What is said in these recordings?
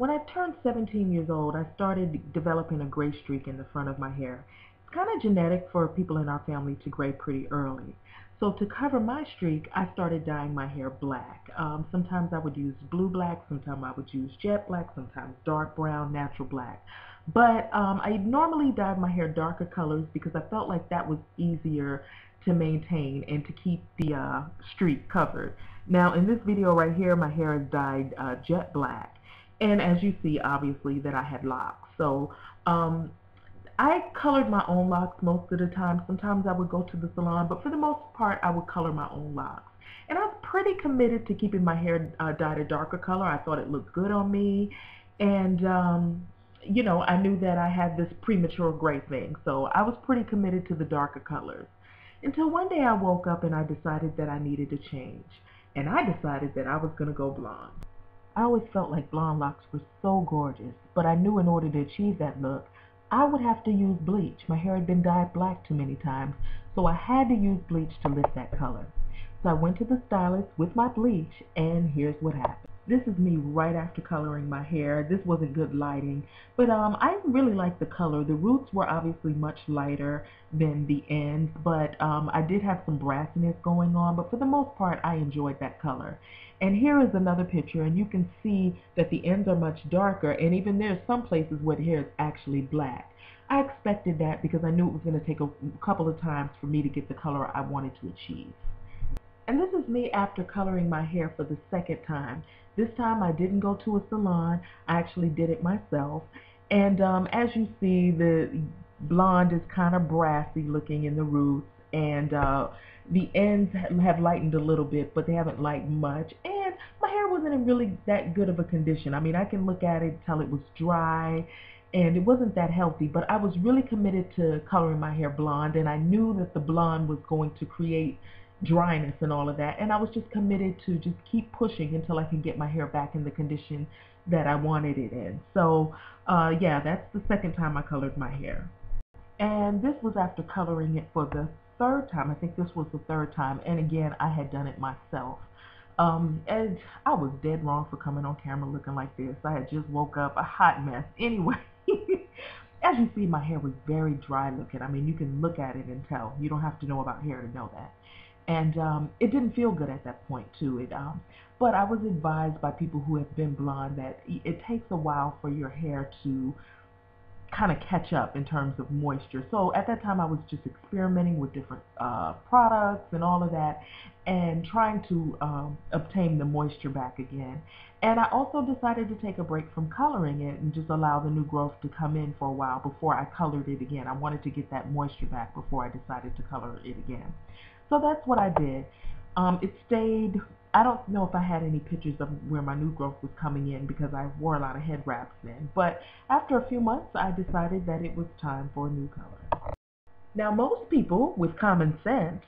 When I turned 17 years old, I started developing a gray streak in the front of my hair. It's kind of genetic for people in our family to gray pretty early. So to cover my streak, I started dyeing my hair black. Sometimes I would use blue black, sometimes I would use jet black, sometimes dark brown, natural black. But I normally dyed my hair darker colors because I felt like that was easier to maintain and to keep the streak covered. Now in this video right here, my hair is dyed jet black. And as you see, obviously, that I had locks. So I colored my own locks most of the time. Sometimes I would go to the salon, but for the most part, I would color my own locks. And I was pretty committed to keeping my hair dyed a darker color. I thought it looked good on me. And, you know, I knew that I had this premature gray thing. So I was pretty committed to the darker colors. Until one day I woke up and I decided that I needed to change. And I decided that I was going to go blonde. I always felt like blonde locks were so gorgeous, but I knew in order to achieve that look, I would have to use bleach. My hair had been dyed black too many times, so I had to use bleach to lift that color. So I went to the stylist with my bleach, and here's what happened. This is me right after coloring my hair. This wasn't good lighting, but I really liked the color. The roots were obviously much lighter than the ends, but I did have some brassiness going on, but for the most part, I enjoyed that color. And here is another picture, and you can see that the ends are much darker, and even there's some places where the hair is actually black. I expected that because I knew it was going to take a couple of times for me to get the color I wanted to achieve. And this is me after coloring my hair for the second time. This time I didn't go to a salon. I actually did it myself. And as you see, the blonde is kind of brassy looking in the roots, and the ends have lightened a little bit, but they haven't lightened much. And my hair wasn't in really that good of a condition. I mean, I can look at it and tell it was dry, and it wasn't that healthy, but I was really committed to coloring my hair blonde, and I knew that the blonde was going to create dryness and all of that, and I was just committed to just keep pushing until I could get my hair back in the condition that I wanted it in. So yeah, that's the second time I colored my hair. And this was after coloring it for the third time. I think this was the third time, and again, I had done it myself. And I was dead wrong for coming on camera looking like this. I had just woke up a hot mess. Anyway, as you see, my hair was very dry looking. I mean, you can look at it and tell. You don't have to know about hair to know that. And it didn't feel good at that point too. But I was advised by people who have been blonde that it takes a while for your hair to kind of catch up in terms of moisture. So at that time I was just experimenting with different products and all of that, and trying to obtain the moisture back again. And I also decided to take a break from coloring it and just allow the new growth to come in for a while before I colored it again. I wanted to get that moisture back before I decided to color it again. So that's what I did. It stayed. I don't know if I had any pictures of where my new growth was coming in because I wore a lot of head wraps then. But after a few months, I decided that it was time for a new color. Now, most people with common sense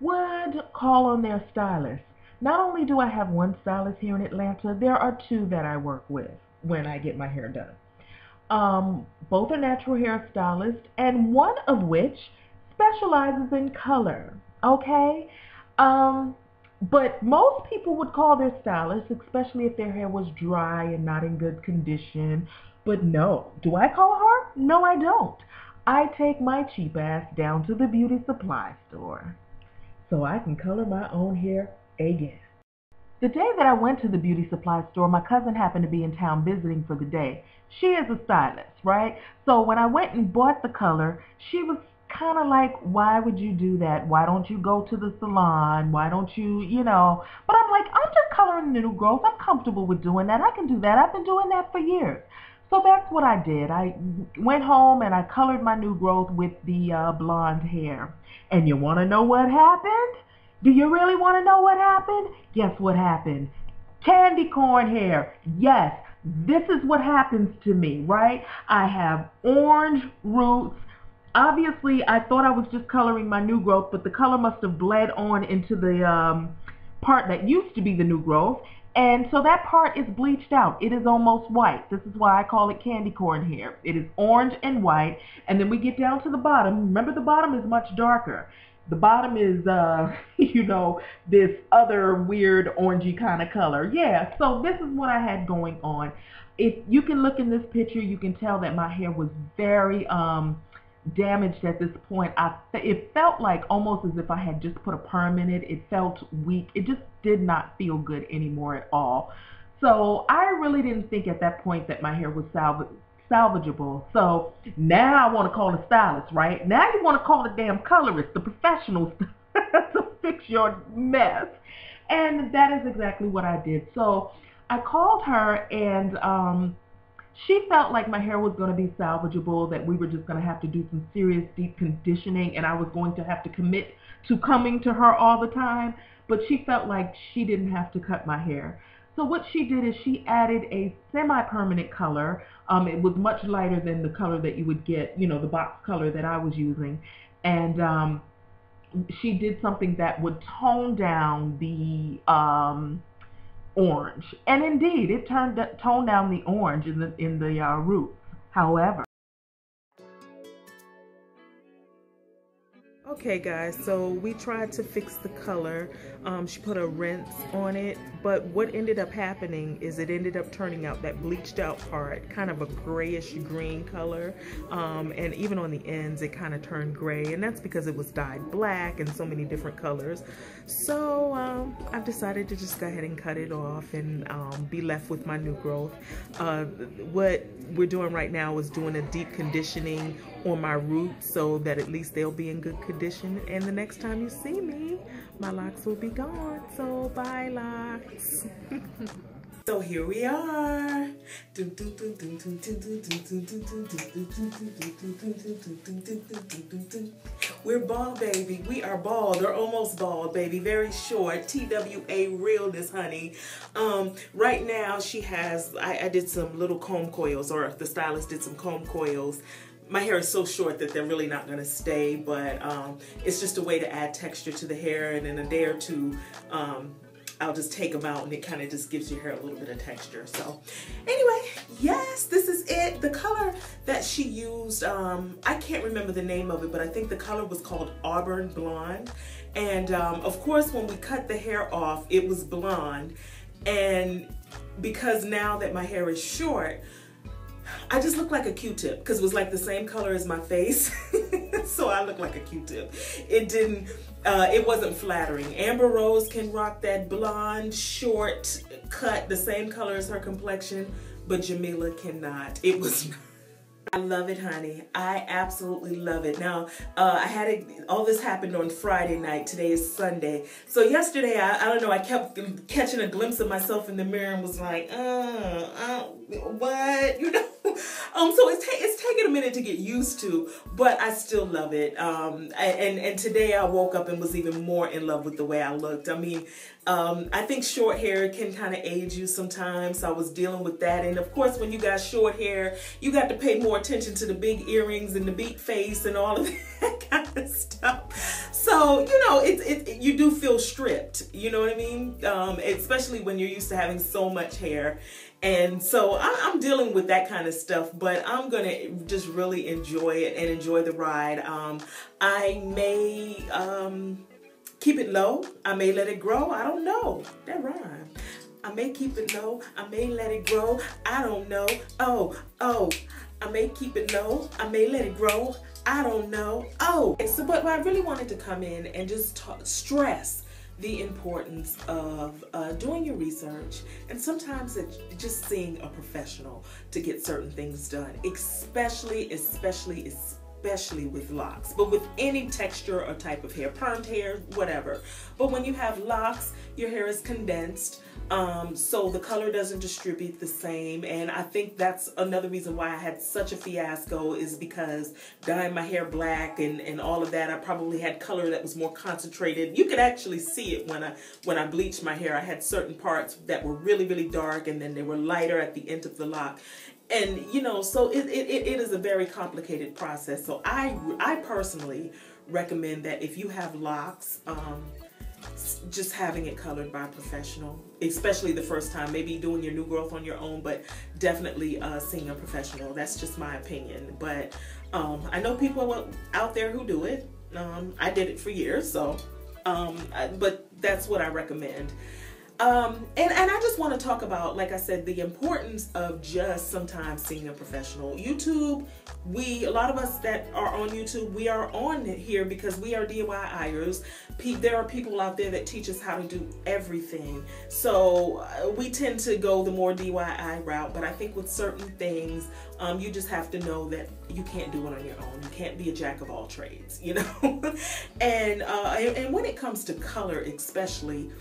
would call on their stylist. Not only do I have one stylist here in Atlanta, there are two that I work with when I get my hair done. Both are natural hair stylists, and one of which specializes in color. Okay? But most people would call their stylist, especially if their hair was dry and not in good condition. But no, do I call her? No, I don't. I take my cheap ass down to the beauty supply store so I can color my own hair again. The day that I went to the beauty supply store, my cousin happened to be in town visiting for the day. She is a stylist, right? So when I went and bought the color, she was kind of like, why would you do that? Why don't you go to the salon? Why don't you, you know? But I'm like, I'm just coloring the new growth. I'm comfortable with doing that. I can do that. I've been doing that for years. So that's what I did. I went home and I colored my new growth with the blonde hair. And you want to know what happened? Do you really want to know what happened? Guess what happened? Candy corn hair. Yes, this is what happens to me, right? I have orange roots. Obviously, I thought I was just coloring my new growth, but the color must have bled on into the part that used to be the new growth. And so that part is bleached out. It is almost white. This is why I call it candy corn hair. It is orange and white. And then we get down to the bottom. Remember, the bottom is much darker. The bottom is, you know, this other weird orangey kind of color. Yeah, so this is what I had going on. if you can look in this picture, you can tell that my hair was very damaged at this point. It felt like almost as if I had just put a perm in it. It felt weak. It just did not feel good anymore at all. So I really didn't think at that point that my hair was salvageable. So now I want to call a stylist, right? Now you want to call the damn colorist, the professionals, to fix your mess. And that is exactly what I did. So I called her, and she felt like my hair was going to be salvageable, that we were just going to have to do some serious deep conditioning, and I was going to have to commit to coming to her all the time. But she felt like she didn't have to cut my hair. So what she did is she added a semi-permanent color. It was much lighter than the color that you would get, you know, the box color that I was using. And she did something that would tone down the orange. And indeed, it toned down the orange in the roots. However, okay guys, so we tried to fix the color. She put a rinse on it, but what ended up happening is it ended up turning out that bleached out part kind of a grayish green color, and even on the ends it kind of turned gray, and that's because it was dyed black and so many different colors. So I've decided to just go ahead and cut it off and be left with my new growth. What we're doing right now is doing a deep conditioning on my roots so that at least they'll be in good condition, and the next time you see me, my locks will be gone. So bye, locks. So here we are. We're bald, baby. We are bald, or almost bald, baby. Very short. TWA realness, honey. Right now she has, I did some little comb coils, or the stylist did some comb coils. My hair is so short that they're really not gonna stay, but it's just a way to add texture to the hair, and in a day or two, I'll just take them out and it kind of just gives your hair a little bit of texture. So anyway, yes, this is it. The color that she used, I can't remember the name of it, but I think the color was called Auburn Blonde. And of course, when we cut the hair off, it was blonde. And because now that my hair is short, I just look like a Q-tip because it was like the same color as my face. So I look like a Q-tip. It wasn't flattering. Amber Rose can rock that blonde, short cut, the same color as her complexion, but Jamila cannot. It was not. I love it, honey. I absolutely love it. Now, all this happened on Friday night. Today is Sunday. So yesterday, I don't know, I kept catching a glimpse of myself in the mirror and was like, what? You know? So it's taken a minute to get used to, but I still love it. And today I woke up and was even more in love with the way I looked. I mean, I think short hair can kind of age you sometimes. So I was dealing with that. And of course, when you got short hair, you got to pay more attention to the big earrings and the big face and all of that kind of stuff. So, you know, you do feel stripped, you know what I mean? Especially when you're used to having so much hair. And so I'm dealing with that kind of stuff, but I'm going to just really enjoy it and enjoy the ride. I may keep it low. I may let it grow. I don't know. That rhyme. I may keep it low. I may let it grow. I don't know. Oh. I may keep it low. I may let it grow. I don't know. Oh. So, but I really wanted to come in and just stress the importance of doing your research, and sometimes it's just seeing a professional to get certain things done, especially with locks, but with any texture or type of hair, permed hair, whatever. But when you have locks, your hair is condensed, so the color doesn't distribute the same. And I think that's another reason why I had such a fiasco, is because dyeing my hair black and all of that, I probably had color that was more concentrated. You could actually see it when I bleached my hair. I had certain parts that were really, really dark, and then they were lighter at the end of the lock. And, you know, so it is a very complicated process. So I personally recommend that if you have locks, just having it colored by a professional, especially the first time, maybe doing your new growth on your own, but definitely seeing a professional. That's just my opinion. But I know people out there who do it. I did it for years, so but that's what I recommend. And I just want to talk about, like I said, the importance of just sometimes seeing a professional. YouTube, a lot of us that are on YouTube, we are on here because we are DIYers. There are people out there that teach us how to do everything. So we tend to go the more DIY route, but I think with certain things, you just have to know that you can't do it on your own. You can't be a jack of all trades, you know? And when it comes to color especially,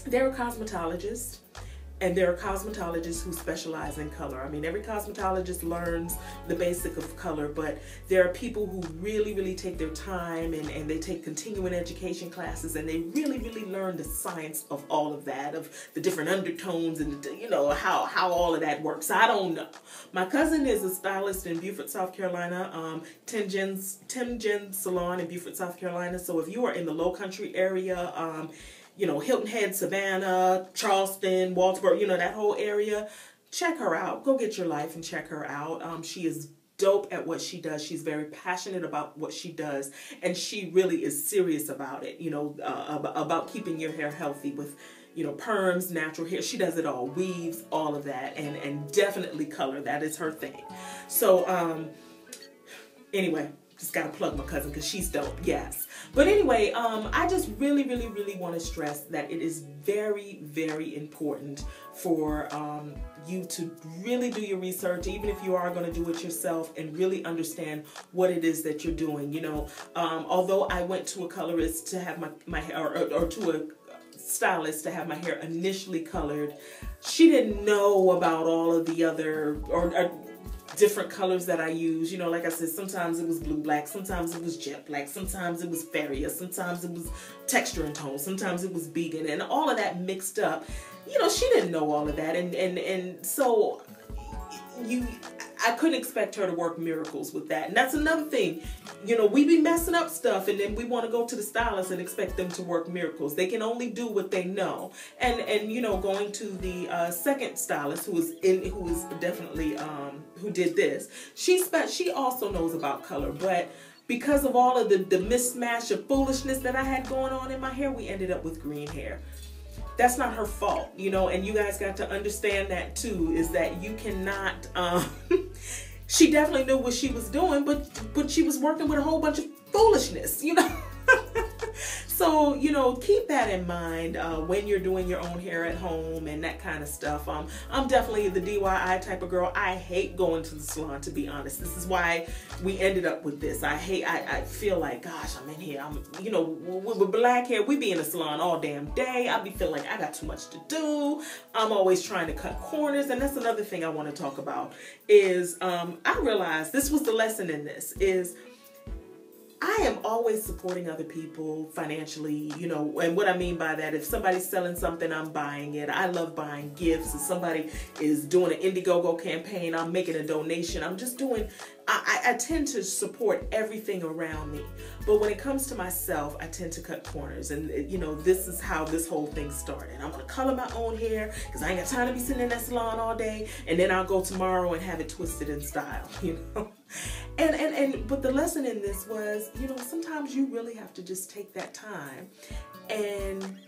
there are cosmetologists, and there are cosmetologists who specialize in color. I mean, every cosmetologist learns the basic of color, but there are people who really, really take their time and they take continuing education classes, and they really, really learn the science of all of that, of the different undertones and, you know, how all of that works. I don't know. My cousin is a stylist in Beaufort, South Carolina, Tim Jen's Salon in Beaufort, South Carolina. So if you are in the Low Country area, you know, Hilton Head, Savannah, Charleston, Walterboro, you know, that whole area, check her out. Go get your life and check her out. She is dope at what she does. She's very passionate about what she does, and she really is serious about it, you know, about keeping your hair healthy with, you know, perms, natural hair. She does it all, weaves, all of that, and definitely color. That is her thing. So, anyway, just gotta plug my cousin because she's dope, yes. But anyway, I just really, really, really want to stress that it is very, very important for you to really do your research, even if you are going to do it yourself, and really understand what it is that you're doing. You know, although I went to a colorist to have my hair, or to a stylist to have my hair initially colored, she didn't know about all of the other or different colors that I use. You know, like I said, sometimes it was blue black, sometimes it was jet black, sometimes it was Faria, sometimes it was texture and tone, sometimes it was vegan, and all of that mixed up. You know, she didn't know all of that, and so I couldn't expect her to work miracles with that. And that's another thing. You know, we be messing up stuff, and then we want to go to the stylist and expect them to work miracles. They can only do what they know. And you know, going to the second stylist who definitely who did this, she also knows about color, but because of all of the mismatch of foolishness that I had going on in my hair, we ended up with green hair. That's not her fault, you know, and you guys got to understand that too, is that you cannot, she definitely knew what she was doing, but she was working with a whole bunch of foolishness, you know. So, you know, keep that in mind when you're doing your own hair at home and that kind of stuff. I'm definitely the DIY type of girl. I hate going to the salon, to be honest. This is why we ended up with this. I feel like, gosh, I'm in here. You know, with black hair, we be in the salon all damn day. I be feeling like I got too much to do. I'm always trying to cut corners. And that's another thing I want to talk about is I realized this was the lesson in this is I am always supporting other people financially, you know, and what I mean by that, if somebody's selling something, I'm buying it. I love buying gifts. If somebody is doing an Indiegogo campaign, I'm making a donation. I'm just doing, I tend to support everything around me. But when it comes to myself, I tend to cut corners. And, you know, this is how this whole thing started. I'm going to color my own hair because I ain't got time to be sitting in that salon all day. And then I'll go tomorrow and have it twisted in style, you know. But the lesson in this was, you know, sometimes you really have to just take that time and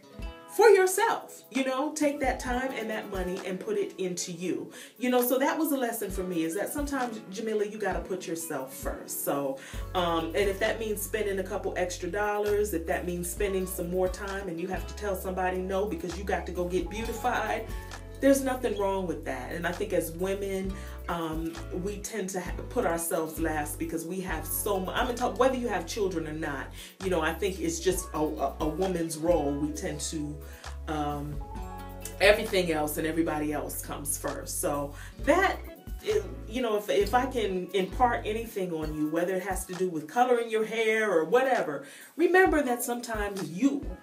for yourself, you know, take that time and that money and put it into you, you know. So that was a lesson for me, is that sometimes, Jamila, you got to put yourself first. So, and if that means spending a couple extra dollars, if that means spending some more time and you have to tell somebody no because you got to go get beautified, there's nothing wrong with that. And I think as women, we tend to put ourselves last because we have so much. I'm talking whether you have children or not. You know, I think it's just a woman's role. We tend to everything else and everybody else comes first. So that, you know, if I can impart anything on you, whether it has to do with coloring your hair or whatever, remember that sometimes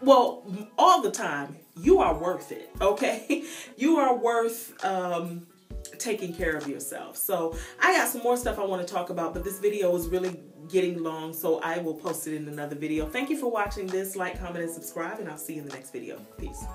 all the time, you are worth it, okay? You are worth taking care of yourself. So I got some more stuff I want to talk about, but this video is really getting long, so I will post it in another video. Thank you for watching this. Like, comment, and subscribe, and I'll see you in the next video. Peace.